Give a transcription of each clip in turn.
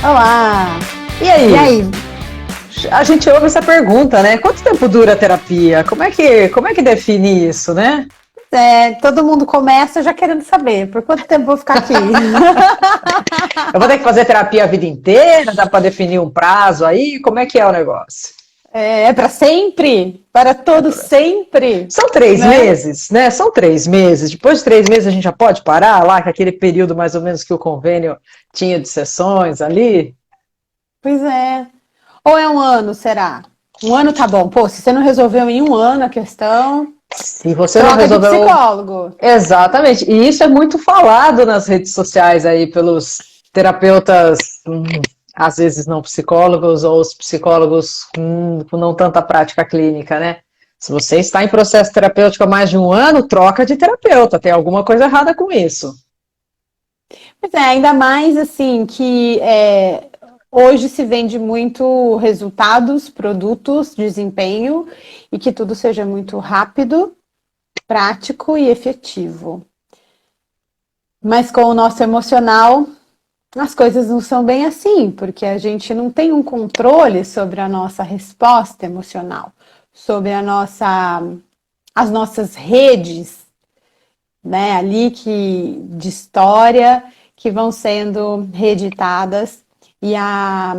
Olá! E aí? E aí? A gente ouve essa pergunta, né? Quanto tempo dura a terapia? Como é que define isso, né? Todo mundo começa já querendo saber por quanto tempo eu vou ficar aqui. Eu vou ter que fazer terapia a vida inteira? Dá para definir um prazo aí? Como é que é o negócio? É para sempre? Para todo sempre? São 3 Né? meses, né? São 3 meses. Depois de 3 meses a gente já pode parar lá, com aquele período mais ou menos que o convênio tinha de sessões ali? Pois é. Ou é um ano, será? Um ano tá bom. Pô, se você não resolveu em um ano a questão, Se você não troca de resolveu. psicólogo. Exatamente. E isso é muito falado nas redes sociais aí pelos terapeutas, às vezes não psicólogos, ou os psicólogos com não tanta prática clínica, né? Se você está em processo terapêutico há mais de um ano, troca de terapeuta. Tem alguma coisa errada com isso. Pois é, ainda mais assim que hoje se vende muito resultados, produtos, desempenho e que tudo seja muito rápido, prático e efetivo. Mas com o nosso emocional, as coisas não são bem assim, porque a gente não tem um controle sobre a nossa resposta emocional, sobre as nossas redes, né, ali de história que vão sendo reeditadas e a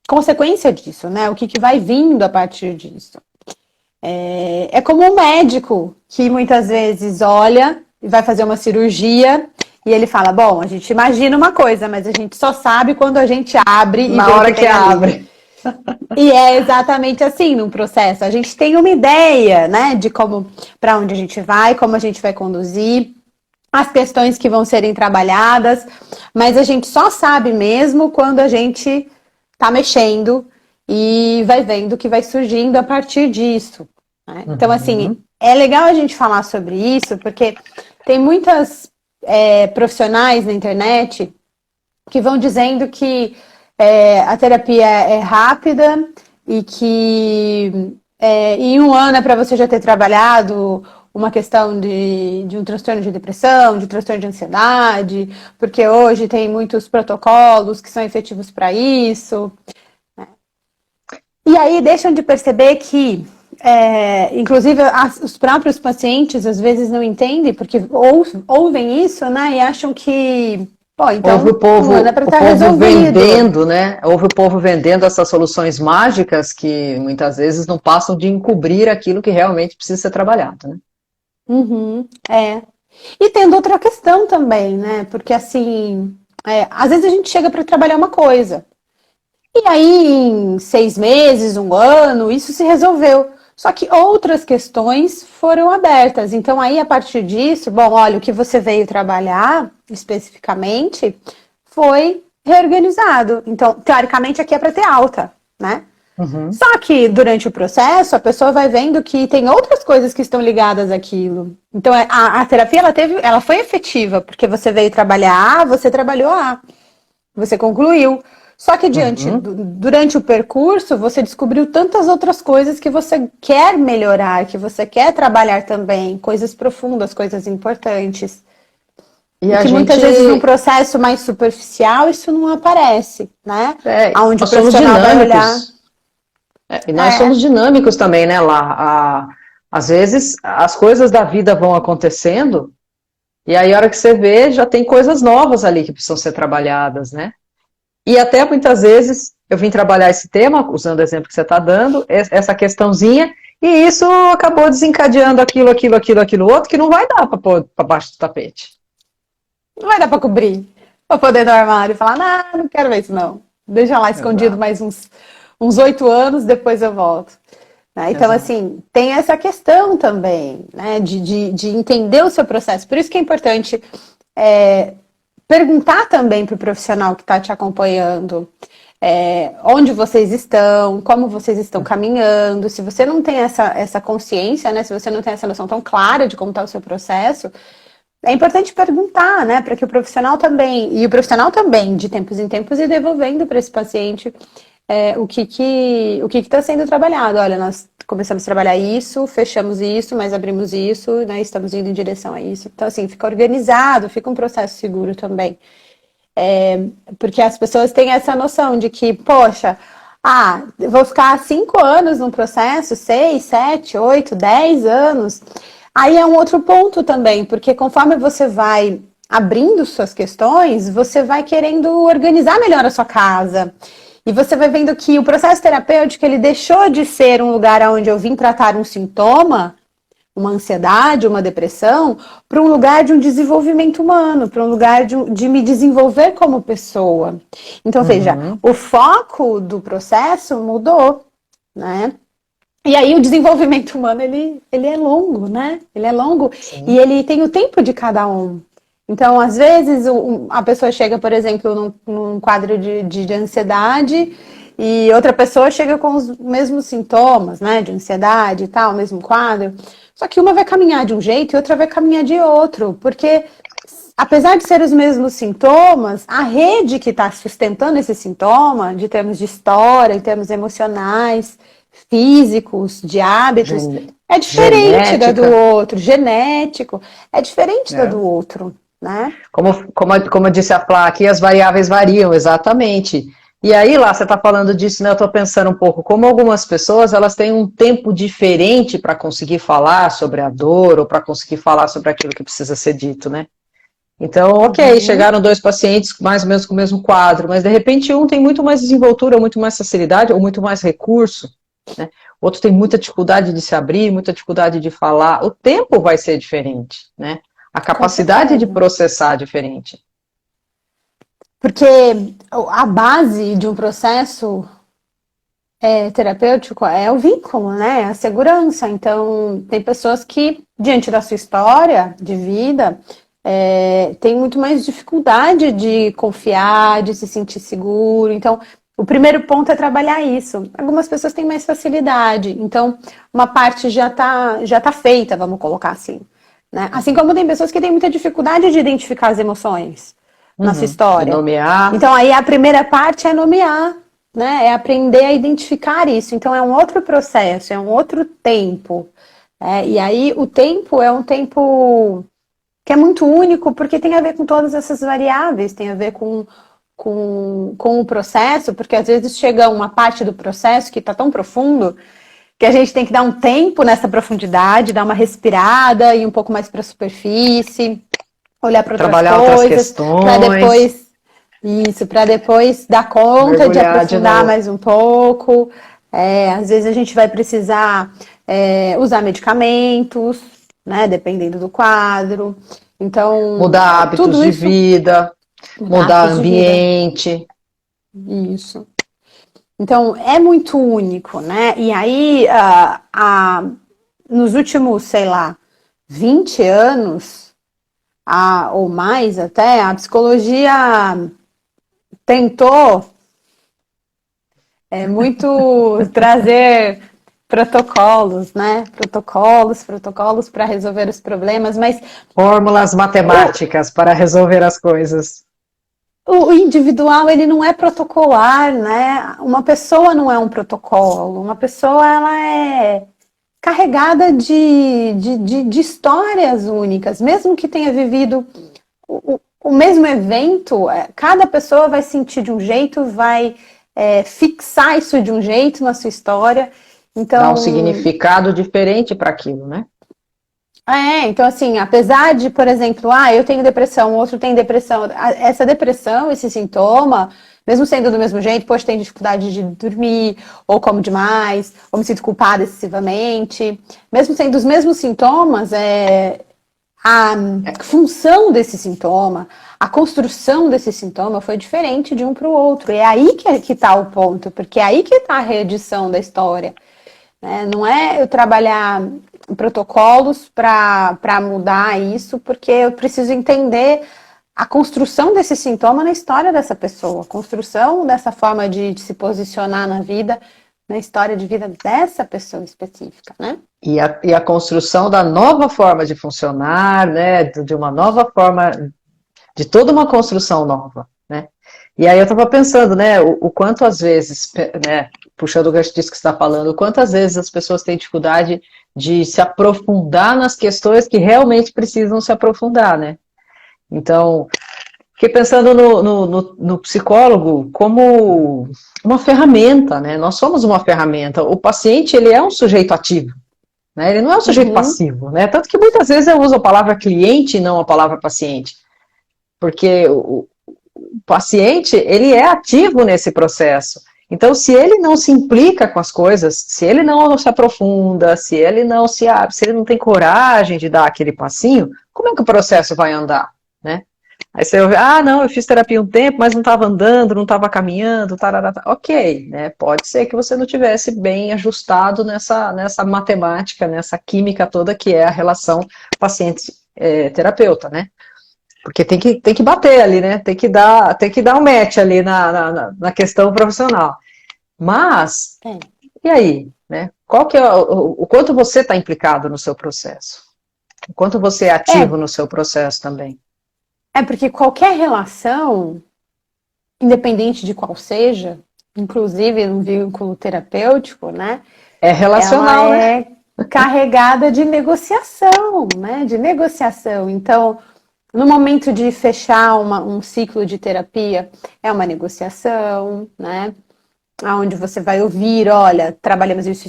consequência disso, né, o que vai vindo a partir disso. É como um médico que muitas vezes olha e vai fazer uma cirurgia e ele fala, bom, a gente imagina uma coisa, mas a gente só sabe quando a gente abre e Na vê o que hora que tem ali. abre. E é exatamente assim no processo. A gente tem uma ideia, né, de como, para onde a gente vai, como a gente vai conduzir, as questões que vão serem trabalhadas, mas a gente só sabe mesmo quando a gente está mexendo e vai vendo o que vai surgindo a partir disso, né? Então, assim, Uhum. é legal a gente falar sobre isso, porque tem muitas profissionais na internet que vão dizendo que a terapia é rápida e que em um ano é para você já ter trabalhado uma questão de um transtorno de depressão, de transtorno de ansiedade, porque hoje tem muitos protocolos que são efetivos para isso. E aí deixam de perceber que, inclusive, os próprios pacientes às vezes não entendem, porque ouvem isso, né, e acham que, pô, Houve então o um ano é povo, para o estar povo resolvido. vendendo, né? Houve o povo vendendo essas soluções mágicas que muitas vezes não passam de encobrir aquilo que realmente precisa ser trabalhado, né? Uhum, é. E tendo outra questão também, né? Porque assim, às vezes a gente chega para trabalhar uma coisa. E aí, em 6 meses, um ano, isso se resolveu. Só que outras questões foram abertas. Então, aí, a partir disso, bom, olha, o que você veio trabalhar especificamente foi reorganizado. Então, teoricamente, aqui é para ter alta, né? Uhum. Só que durante o processo, a pessoa vai vendo que tem outras coisas que estão ligadas àquilo. Então, a terapia ela foi efetiva, porque você veio trabalhar A, você trabalhou A, você concluiu. Só que Uhum. durante o percurso, você descobriu tantas outras coisas que você quer melhorar, que você quer trabalhar também, coisas profundas, coisas importantes. E E a que muitas vezes num gente, processo mais superficial isso não aparece, né? Aonde o nós somos profissional vai olhar. dinâmicos, e nós É, somos dinâmicos também, né, lá. Às vezes as coisas da vida vão acontecendo e aí a hora que você vê já tem coisas novas ali que precisam ser trabalhadas, né? E até muitas vezes eu vim trabalhar esse tema, usando o exemplo que você está dando, essa questãozinha, e isso acabou desencadeando aquilo outro que não vai dar para pôr para baixo do tapete. não vai dar para cobrir, para poder no armário e falar, não quero ver isso não. Deixa lá escondido Exato, mais uns 8 anos, depois eu volto. Né? Então, exato. assim, tem essa questão também, né, de entender o seu processo. Por isso que é importante perguntar também para o profissional que está te acompanhando onde vocês estão, como vocês estão caminhando. Se você não tem essa consciência, né, se você não tem essa noção tão clara de como está o seu processo, é importante perguntar, né, para que o profissional também, e o profissional também, de tempos em tempos, ir devolvendo para esse paciente o que está sendo trabalhado. Olha, nós começamos a trabalhar isso, fechamos isso, mas abrimos isso, né, estamos indo em direção a isso. Então, assim, fica organizado, fica um processo seguro também. Porque as pessoas têm essa noção de que, poxa, eu vou ficar 5 anos no processo, 6, 7, 8, 10 anos. Aí é um outro ponto também, porque conforme você vai abrindo suas questões, você vai querendo organizar melhor a sua casa. E você vai vendo que o processo terapêutico, ele deixou de ser um lugar onde eu vim tratar um sintoma, uma ansiedade, uma depressão, para um lugar de um desenvolvimento humano, para um lugar de me desenvolver como pessoa. Então, veja, o foco do processo mudou, né? E aí o desenvolvimento humano, ele é longo, né? Ele é longo. Sim. E ele tem o tempo de cada um. Então, às vezes, a pessoa chega, por exemplo, num quadro de ansiedade e outra pessoa chega com os mesmos sintomas, né? De ansiedade e tal, o mesmo quadro. Só que uma vai caminhar de um jeito e outra vai caminhar de outro. Porque, apesar de ser os mesmos sintomas, a rede que está sustentando esse sintoma, de termos de história, em termos emocionais, físicos, de hábitos, é diferente da do outro, genético, é diferente da do outro, né? Como eu disse a Flá, aqui as variáveis variam, exatamente. E aí lá, você está falando disso, né? Eu estou pensando um pouco, como algumas pessoas, elas têm um tempo diferente para conseguir falar sobre a dor, ou para conseguir falar sobre aquilo que precisa ser dito, né? Então, ok, chegaram 2 pacientes mais ou menos com o mesmo quadro, mas de repente um tem muito mais desenvoltura, muito mais facilidade, ou muito mais recurso, né? Outro tem muita dificuldade de se abrir, muita dificuldade de falar. O tempo vai ser diferente, né? A capacidade de processar é diferente. Porque a base de um processo terapêutico é o vínculo, né? A segurança. Então, tem pessoas que, diante da sua história de vida, tem muito mais dificuldade de confiar, de se sentir seguro. Então, o primeiro ponto é trabalhar isso. Algumas pessoas têm mais facilidade. Então, uma parte já tá feita, vamos colocar assim, né? Assim como tem pessoas que têm muita dificuldade de identificar as emoções na sua história. Nomear. Então, aí a primeira parte é nomear, né? É aprender a identificar isso. Então, é um outro processo, é um outro tempo. E aí, o tempo é um tempo que é muito único, porque tem a ver com todas essas variáveis, tem a ver com o processo, porque às vezes chega uma parte do processo que está tão profundo que a gente tem que dar um tempo nessa profundidade, dar uma respirada, ir um pouco mais para a superfície, olhar para outras coisas, para depois dar conta mergulhar de aprofundar mais um pouco. Às vezes a gente vai precisar usar medicamentos, né, dependendo do quadro. Então, mudar hábitos de vida, mudar ambiente. Isso. Então, é muito único, né? E aí, nos últimos, sei lá, 20 anos, ou mais até, a psicologia tentou muito trazer protocolos, né? Protocolos para resolver os problemas, mas... Fórmulas matemáticas para resolver as coisas. O individual, ele não é protocolar, né? Uma pessoa não é um protocolo. Uma pessoa, ela é carregada de histórias únicas. Mesmo que tenha vivido o mesmo evento, cada pessoa vai sentir de um jeito, vai fixar isso de um jeito na sua história. Então, dá um significado diferente para aquilo, né? Então assim, apesar de, por exemplo, eu tenho depressão, o outro tem depressão, essa depressão, esse sintoma, mesmo sendo do mesmo jeito, poxa, tem dificuldade de dormir, ou como demais, ou me sinto culpada excessivamente, mesmo sendo os mesmos sintomas, a função desse sintoma, a construção desse sintoma foi diferente de um para o outro, e é aí que está o ponto, porque é aí que está a reedição da história, né? Não é eu trabalhar protocolos para mudar isso, porque eu preciso entender a construção desse sintoma na história dessa pessoa, a construção dessa forma de se posicionar na vida, na história de vida dessa pessoa específica, né? E a construção da nova forma de funcionar, né? De uma nova forma, de toda uma construção nova, né? E aí eu estava pensando, né? O quanto às vezes, né? Puxando o gancho disso que você está falando, quantas vezes as pessoas têm dificuldade de se aprofundar nas questões que realmente precisam se aprofundar, né? Então, Fiquei pensando no psicólogo como uma ferramenta, né? Nós somos uma ferramenta. O paciente, ele é um sujeito ativo, né? Ele não é um sujeito Uhum. passivo, né? Tanto que muitas vezes eu uso a palavra cliente e não a palavra paciente. Porque o paciente, ele é ativo nesse processo. Então, se ele não se implica com as coisas, se ele não se aprofunda, se ele não se abre, se ele não tem coragem de dar aquele passinho, como é que o processo vai andar, né? Aí você ouve, não, eu fiz terapia um tempo, mas não estava andando, não estava caminhando, tarará. Ok, né? Pode ser que você não tivesse bem ajustado nessa matemática, nessa química toda que é a relação paciente-terapeuta, né? Porque tem que bater ali, né? Tem que dar um match ali na questão profissional. Mas, É. e aí, né? Qual que é o quanto você está implicado no seu processo? O quanto você é ativo É, no seu processo também? é porque qualquer relação, independente de qual seja, inclusive um vínculo terapêutico, né? É Ela relacional, né? é carregada de negociação, né? De negociação. Então, no momento de fechar um ciclo de terapia, é uma negociação, né? Onde você vai ouvir, olha, trabalhamos isso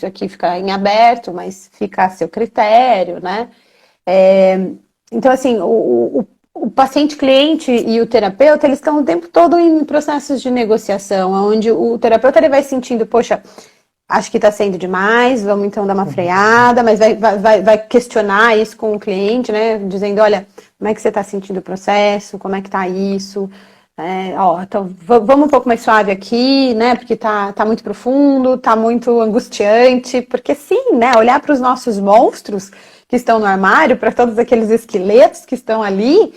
aqui fica em aberto, mas fica a seu critério, né? Então, assim, o paciente, cliente e o terapeuta, eles estão o tempo todo em processos de negociação, onde o terapeuta ele vai sentindo, poxa, acho que está sendo demais, vamos então dar uma freada, mas vai questionar isso com o cliente, né? Dizendo, olha, como é que você está sentindo o processo, como é que está isso? Então vamos um pouco mais suave aqui, né? Porque tá muito profundo, tá muito angustiante, porque sim, né? Olhar para os nossos monstros que estão no armário, para todos aqueles esqueletos que estão ali,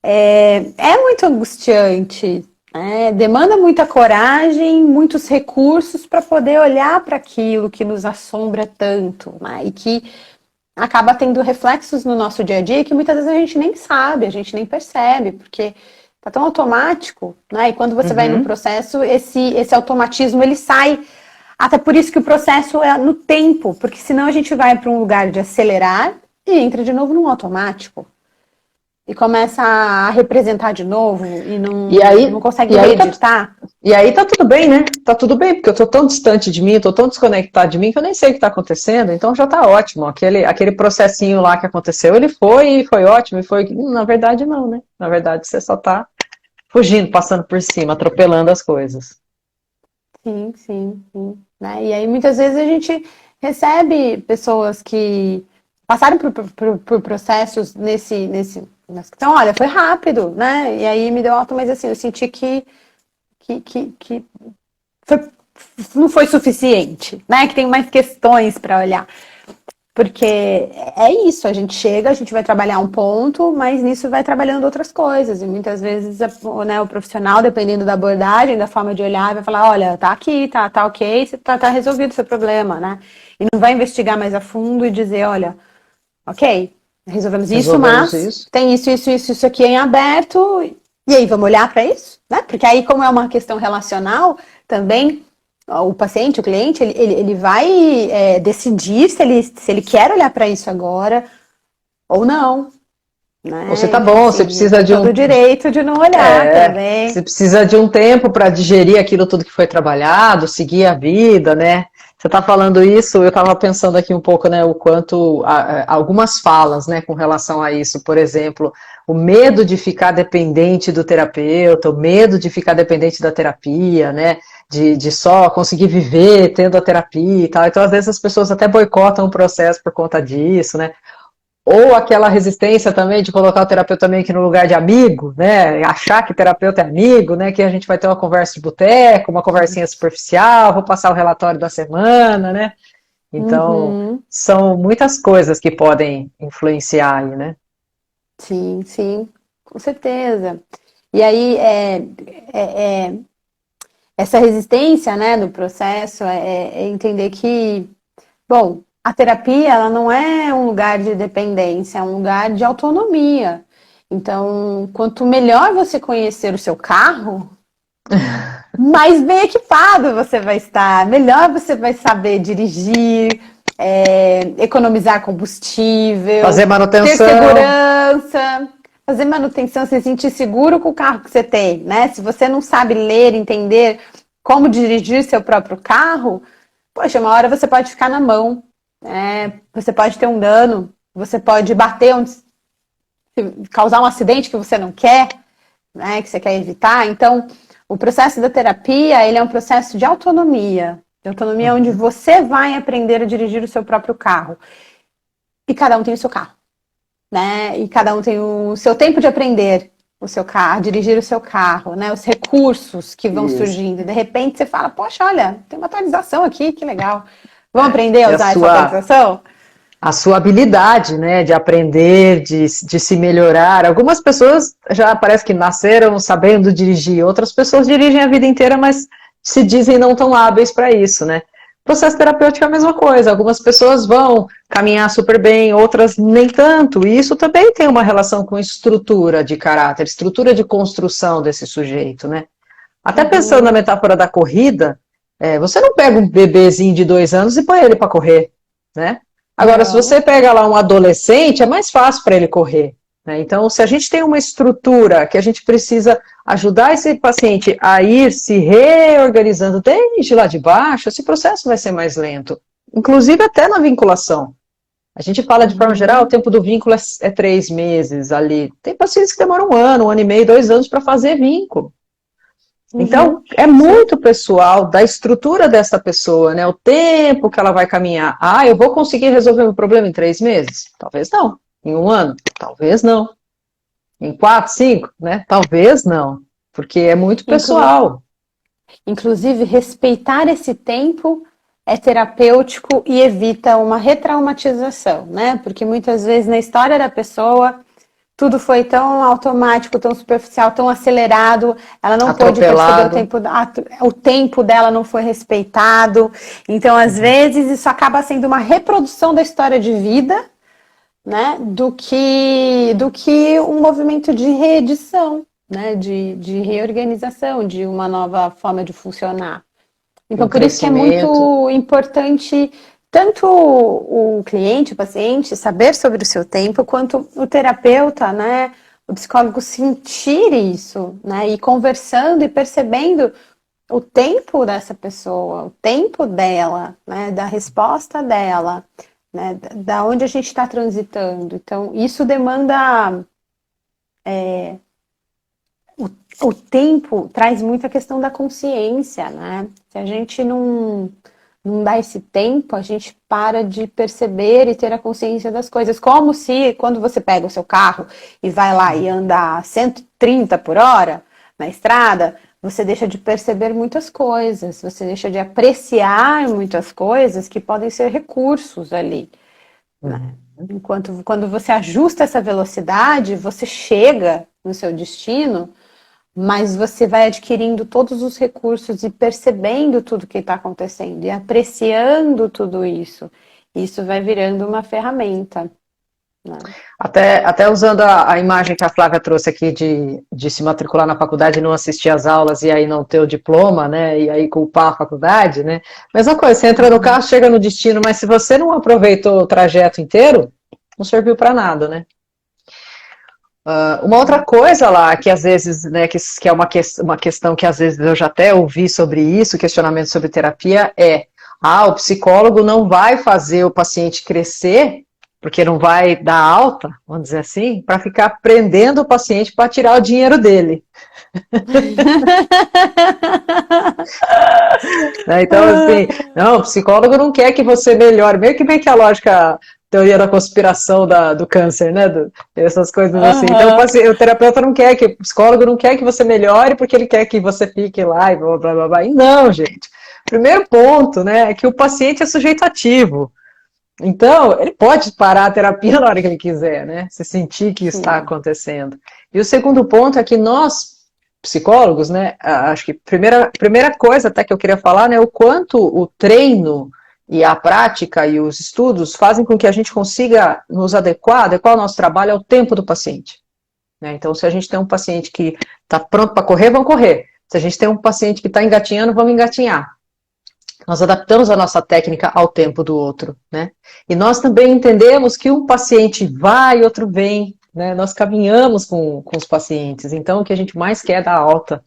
é muito angustiante, né? Demanda muita coragem, muitos recursos para poder olhar para aquilo que nos assombra tanto, né? E que acaba tendo reflexos no nosso dia a dia que muitas vezes a gente nem sabe, a gente nem percebe, porque tá tão automático, né? E quando você vai num Uhum. processo, esse automatismo ele sai. Até por isso que o processo é no tempo, porque senão a gente vai para um lugar de acelerar e entra de novo num automático. E começa a representar de novo e E não aí, consegue e aí tá, reeditar. e aí tá tudo bem, né? Tá tudo bem, porque eu tô tão distante de mim, eu tô tão desconectado de mim que eu nem sei o que tá acontecendo, então já tá ótimo. Aquele processinho lá que aconteceu, ele foi ótimo, e foi. Na verdade, não, né? Na verdade, você só tá fugindo, passando por cima, atropelando as coisas. Sim, sim, sim. Né? E aí muitas vezes a gente recebe pessoas que passaram por processos nessa questão, olha, foi rápido, né? E aí me deu alta, mas assim, eu senti que foi, não foi suficiente, né? Que tem mais questões para olhar. Porque é isso, a gente chega, a gente vai trabalhar um ponto, mas nisso vai trabalhando outras coisas. E muitas vezes né, o profissional, dependendo da abordagem, da forma de olhar, vai falar, olha, tá aqui, tá ok, tá resolvido o seu problema, né? E não vai investigar mais a fundo e dizer, olha, ok, resolvemos isso, Resolvemos mas isso. tem isso aqui em aberto, e aí vamos olhar para isso, né? Porque aí, como é uma questão relacional, também o paciente, o cliente, ele vai decidir se ele quer olhar para isso agora ou não, Você né? tá bom, você Assim, precisa tem de todo um. o direito de não olhar Você também. precisa de um tempo para digerir aquilo tudo que foi trabalhado, seguir a vida, né? Você está falando isso, eu estava pensando aqui um pouco, né, o quanto algumas falas, né, com relação a isso, por exemplo, o medo de ficar dependente do terapeuta, o medo de ficar dependente da terapia, né, de só conseguir viver tendo a terapia e tal. Então, às vezes as pessoas até boicotam o processo por conta disso, né? Ou aquela resistência também de colocar o terapeuta meio que no lugar de amigo, né? Achar que terapeuta é amigo, né? Que a gente vai ter uma conversa de boteco, uma conversinha superficial, vou passar o relatório da semana, né? Então, Uhum, são muitas coisas que podem influenciar aí, né? sim, sim, com certeza. E aí, é, essa resistência, né, do processo é entender que, bom, a terapia ela não é um lugar de dependência, é um lugar de autonomia. Então, quanto melhor você conhecer o seu carro, mais bem equipado você vai estar, melhor você vai saber dirigir, economizar combustível, Fazer ter manutenção. segurança. fazer manutenção, se sentir seguro com o carro que você tem, né? Se você não sabe ler, entender como dirigir seu próprio carro, poxa, uma hora você pode ficar na mão, né? Você pode ter um dano, você pode bater, causar um acidente que você não quer, né? Que você quer evitar. Então, o processo da terapia, ele é um processo de autonomia. De autonomia onde você vai aprender a dirigir o seu próprio carro. E cada um tem o seu carro, né? E cada um tem o seu tempo de aprender o seu carro, dirigir o seu carro, né? Os recursos que vão surgindo. E de repente você fala, poxa, olha, tem uma atualização aqui, que legal. Vamos aprender a usar essa atualização? A sua habilidade, né, de aprender, de se melhorar. Algumas pessoas já parece que nasceram sabendo dirigir, outras pessoas dirigem a vida inteira, mas se dizem não tão hábeis para isso, né? O processo terapêutico é a mesma coisa. Algumas pessoas vão caminhar super bem, outras nem tanto. E isso também tem uma relação com estrutura de caráter, estrutura de construção desse sujeito, né? Até pensando na metáfora da corrida, você não pega um bebezinho de 2 anos e põe ele para correr, né? Agora, se você pega lá um adolescente, é mais fácil para ele correr, né? Então, se a gente tem uma estrutura que a gente precisa ajudar esse paciente a ir se reorganizando desde lá de baixo, esse processo vai ser mais lento. Inclusive até na vinculação. A gente fala de forma geral, o tempo do vínculo é 3 meses ali. Tem pacientes que demoram 1 ano e meio, 2 anos para fazer vínculo. Então, é muito pessoal da estrutura dessa pessoa, né? O tempo que ela vai caminhar. Ah, eu vou conseguir resolver meu problema em 3 meses? Talvez não. Em 1 ano? Talvez não. Em 4, 5? Né? Talvez não. Porque é muito pessoal. Inclusive, respeitar esse tempo é terapêutico e evita uma retraumatização, né? Porque muitas vezes na história da pessoa tudo foi tão automático, tão superficial, tão acelerado, ela não pôde perceber o tempo dela não foi respeitado. Então, às vezes, isso acaba sendo uma reprodução da história de vida, né, do que um movimento de reedição, né, de reorganização, de uma nova forma de funcionar. Então, por isso que é muito importante tanto o cliente, o paciente, saber sobre o seu tempo, quanto o terapeuta, né, o psicólogo sentir isso, né, e conversando e percebendo o tempo dessa pessoa, o tempo dela, né, da resposta dela, né, da onde a gente está transitando. Então, isso demanda... O tempo traz muito a questão da consciência, né? Se a gente não dá esse tempo, a gente para de perceber e ter a consciência das coisas. Como se, quando você pega o seu carro e vai lá e anda a 130 por hora na estrada, você deixa de perceber muitas coisas, você deixa de apreciar muitas coisas que podem ser recursos ali, né? Enquanto, quando você ajusta essa velocidade, você chega no seu destino, mas você vai adquirindo todos os recursos e percebendo tudo que está acontecendo e apreciando tudo isso. Isso vai virando uma ferramenta, né? Até usando a imagem que a Flávia trouxe aqui de se matricular na faculdade e não assistir às aulas e aí não ter o diploma, né? E aí culpar a faculdade, né? Mesma coisa, você entra no carro, chega no destino, mas se você não aproveitou o trajeto inteiro, não serviu para nada, né? Uma outra coisa lá, que às vezes, né, que é uma questão que às vezes eu já até ouvi sobre isso, questionamento sobre terapia, o psicólogo não vai fazer o paciente crescer, porque não vai dar alta, vamos dizer assim, para ficar prendendo o paciente para tirar o dinheiro dele. Então, assim, não, o psicólogo não quer que você melhore, meio que a lógica... teoria da conspiração do câncer, né? Essas coisas assim. Então, o terapeuta não quer o psicólogo não quer que você melhore porque ele quer que você fique lá e blá, blá, blá, blá. E não, gente. Primeiro ponto, né, é que o paciente é sujeito ativo. Então, ele pode parar a terapia na hora que ele quiser, né? Se sentir que está acontecendo. E o segundo ponto é que nós, psicólogos, né, acho que primeira coisa até que eu queria falar, né, o quanto o treino e a prática e os estudos fazem com que a gente consiga nos adequar o nosso trabalho ao tempo do paciente, né? Então, se a gente tem um paciente que está pronto para correr, vamos correr. Se a gente tem um paciente que está engatinhando, vamos engatinhar. Nós adaptamos a nossa técnica ao tempo do outro, né? E nós também entendemos que um paciente vai, outro vem, né? Nós caminhamos com os pacientes. Então, o que a gente mais quer é dar alta,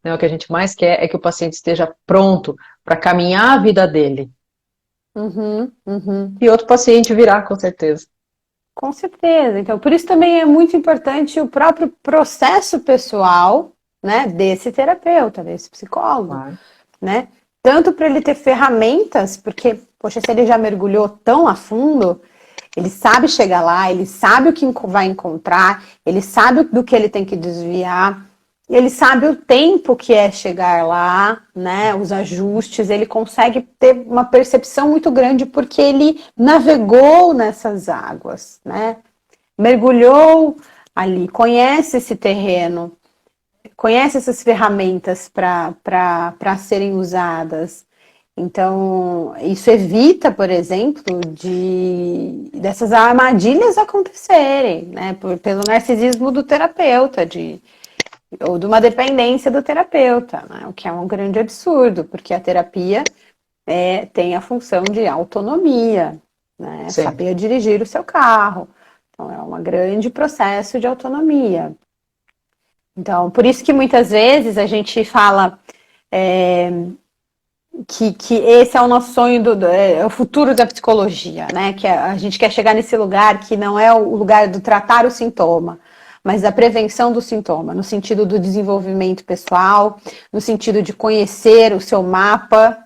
né? O que a gente mais quer é que o paciente esteja pronto para caminhar a vida dele. Uhum, uhum. E outro paciente virá, com certeza. Com certeza. Então, por isso também é muito importante o próprio processo pessoal, né, desse terapeuta, desse psicólogo, Claro. né? Tanto para ele ter ferramentas, porque, poxa, se ele já mergulhou tão a fundo, ele sabe chegar lá, ele sabe o que vai encontrar, ele sabe do que ele tem que desviar, ele sabe o tempo que é chegar lá, né? Os ajustes, ele consegue ter uma percepção muito grande porque ele navegou nessas águas, né? Mergulhou ali, conhece esse terreno, conhece essas ferramentas para serem usadas. Então, isso evita, por exemplo, dessas armadilhas acontecerem, né? Pelo narcisismo do terapeuta, ou de uma dependência do terapeuta, né? O que é um grande absurdo, porque a terapia tem a função de autonomia, né? Sim. Saber dirigir o seu carro. Então, é um grande processo de autonomia. Então, por isso que muitas vezes a gente fala que esse é o nosso sonho, é o futuro da psicologia, né? Que a gente quer chegar nesse lugar que não é o lugar do tratar o sintoma, mas da prevenção do sintoma, no sentido do desenvolvimento pessoal, no sentido de conhecer o seu mapa,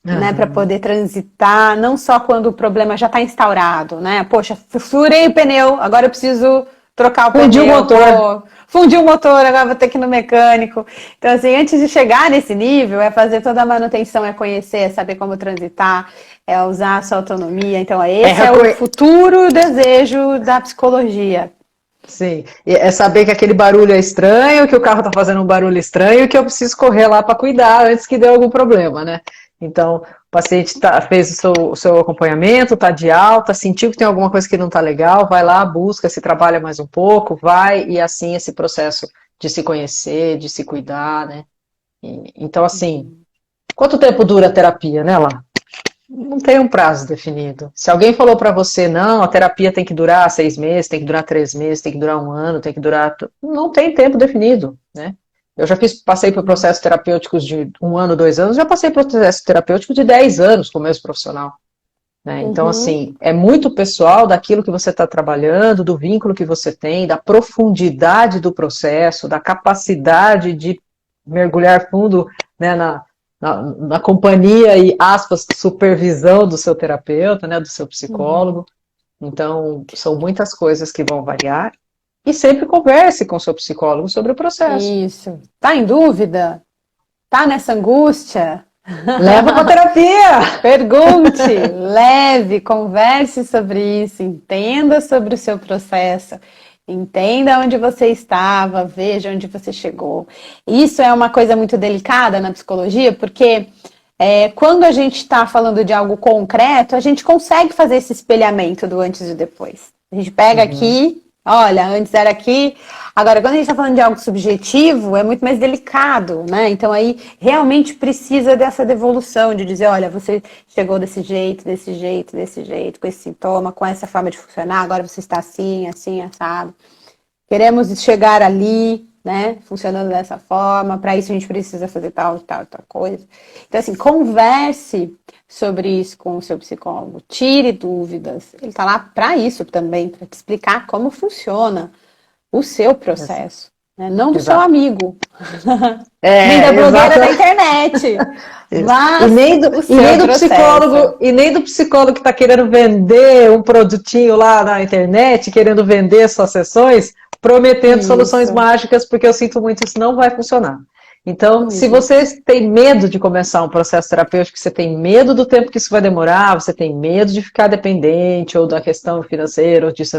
né, para poder transitar, não só quando o problema já está instaurado, né? Poxa, furei o pneu, agora eu preciso trocar o Fundiu pneu. o motor. Fundiu o motor, agora vou ter que ir no mecânico. Então, assim, antes de chegar nesse nível, é fazer toda a manutenção, é conhecer, é saber como transitar, é usar a sua autonomia. Então, esse é o futuro desejo da psicologia. Sim, e é saber que aquele barulho é estranho, que o carro está fazendo um barulho estranho e que eu preciso correr lá para cuidar antes que dê algum problema, né? Então, o paciente fez o seu acompanhamento, está de alta, sentiu que tem alguma coisa que não está legal, vai lá, busca, se trabalha mais um pouco, vai, e assim esse processo de se conhecer, de se cuidar, né? Então, assim, quanto tempo dura a terapia, né, lá? Não tem um prazo definido. Se alguém falou para você, não, a terapia tem que durar 6 meses, tem que durar 3 meses, tem que durar um ano, tem que durar. Não tem tempo definido, né? Eu já passei por processos terapêuticos de 1 ano, 2 anos, já passei por processo terapêutico de 10 anos com o mesmo profissional. Né? Então, assim, é muito pessoal daquilo que você está trabalhando, do vínculo que você tem, da profundidade do processo, da capacidade de mergulhar fundo, né, na companhia e, aspas, supervisão do seu terapeuta, né, do seu psicólogo. Então, são muitas coisas que vão variar. E sempre converse com o seu psicólogo sobre o processo. Isso. Tá em dúvida? Tá nessa angústia? Leva para terapia! Pergunte, leve, converse sobre isso, entenda sobre o seu processo, entenda onde você estava, veja onde você chegou. Isso é uma coisa muito delicada na psicologia, porque quando a gente está falando de algo concreto, a gente consegue fazer esse espelhamento do antes e depois. A gente pega aqui, olha, antes era aqui. Agora, quando a gente está falando de algo subjetivo, é muito mais delicado, né? Então aí realmente precisa dessa devolução, de dizer, olha, você chegou desse jeito, desse jeito, desse jeito, com esse sintoma, com essa forma de funcionar, agora você está assim, assim, assado. Queremos chegar ali, né? Funcionando dessa forma, para isso a gente precisa fazer tal coisa. Então, assim, converse sobre isso com o seu psicólogo, tire dúvidas. Ele está lá para isso também, para te explicar como funciona o seu processo, né? Não do seu amigo, nem da blogueira da internet, mas e nem do psicólogo que está querendo vender um produtinho lá na internet, querendo vender suas sessões, prometendo soluções mágicas, porque eu sinto muito, isso não vai funcionar. Então, se você tem medo de começar um processo terapêutico, você tem medo do tempo que isso vai demorar, você tem medo de ficar dependente, ou da questão financeira, ou disso,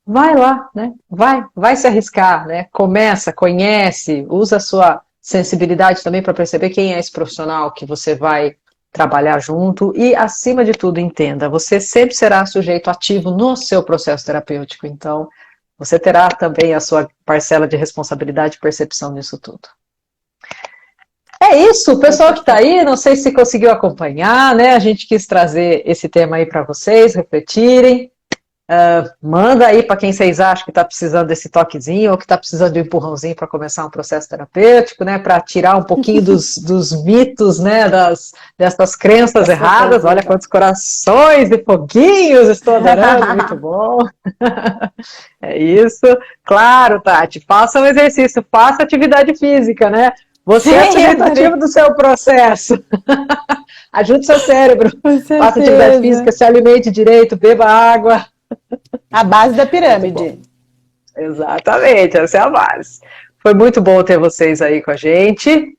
vai lá, né? Vai se arriscar, né? Começa, conhece, usa a sua sensibilidade também para perceber quem é esse profissional que você vai trabalhar junto e, acima de tudo, entenda, você sempre será sujeito ativo no seu processo terapêutico, então você terá também a sua parcela de responsabilidade e percepção nisso tudo. É isso, o pessoal que está aí, não sei se conseguiu acompanhar, né? A gente quis trazer esse tema aí para vocês refletirem. Manda aí para quem vocês acham que está precisando desse toquezinho ou que está precisando de um empurrãozinho para começar um processo terapêutico, né? Para tirar um pouquinho dos mitos, né? Dessas crenças erradas. Olha quantos corações e foguinhos estou adorando, muito bom. É isso. Claro, Tati, faça um exercício, faça atividade física, né? Você é sujeito ativo do seu processo. Ajude seu cérebro. Faça atividade física, se alimente direito, beba água. A base da pirâmide. Exatamente, essa é a base. Foi muito bom ter vocês aí com a gente.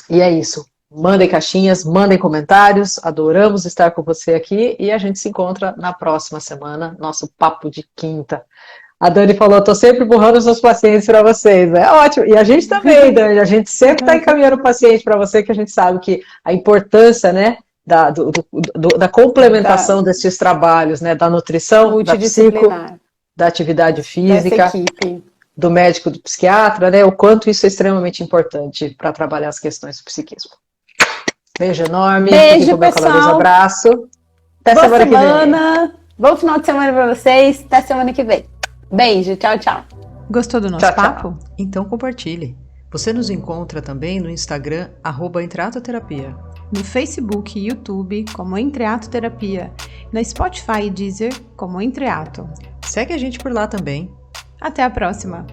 E é isso. Mandem caixinhas, mandem comentários. Adoramos estar com você aqui. E a gente se encontra na próxima semana, nosso papo de quinta. A Dani falou, estou sempre empurrando os meus pacientes para vocês. É ótimo. E a gente também, Dani. A gente sempre está encaminhando o paciente para você, que a gente sabe que a importância, né? Da complementação desses trabalhos, né? Da nutrição, da psico, da atividade física, do médico, do psiquiatra, né? O quanto isso é extremamente importante para trabalhar as questões do psiquismo. Beijo enorme. Beijo, pessoal. Abraço. Até boa semana que vem. Bom final de semana para vocês. Até semana que vem. Beijo. Tchau, tchau. Gostou do nosso papo? Então compartilhe. Você nos encontra também no Instagram, @Entreatoterapia. No Facebook e YouTube como Entreato Terapia, na Spotify e Deezer como Entreato. Segue a gente por lá também. Até a próxima!